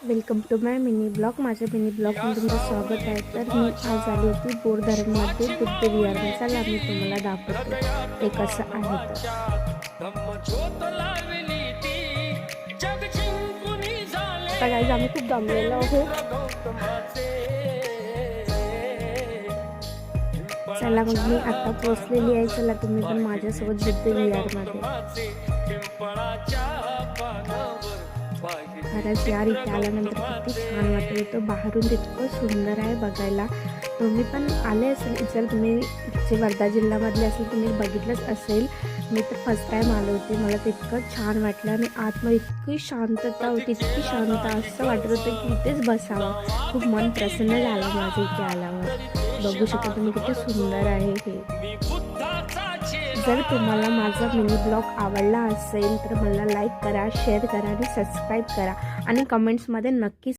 Welcome to my mini blog. माझ्या mini ब्लॉगमध्ये तुमचं स्वागत आहे। तर मी आज आली होती बोरधरणमध्ये बुद्ध विहार। चला मी तुम्हाला दाखवते ते कसं आहे। तर गाईज आम्ही खूप दमलेलो आहोत। चला मग मी आता पोचलेली आहे। चला तुम्ही पण माझ्यासोबत बुद्ध विहारमध्ये। खरंच यार इथे आल्यानंतर किती छान वाटतं। इथं बाहेरून इतकं सुंदर आहे बघायला। तुम्ही पण आले असेल, जर तुम्ही जे वर्धा जिल्ह्यामधले असेल तुम्ही बघितलंच असेल। मी तर फर्स्ट टाईम आले होते, मला ते इतकं छान वाटलं आणि आतमध्ये इतकी शांतता होती, इतकी शांत, असं वाटत होतं की इथेच बसावं। खूप मन प्रसन्न झालं माझं इथे आल्यावर। बघू शकता तुम्ही किती सुंदर आहे हे। जर तुम्हाला माझा मिनी ब्लॉग आवडला असेल तर मला लाईक करा, शेअर करा आणि सबस्क्राईब करा आणि कमेंट्समध्ये नक्की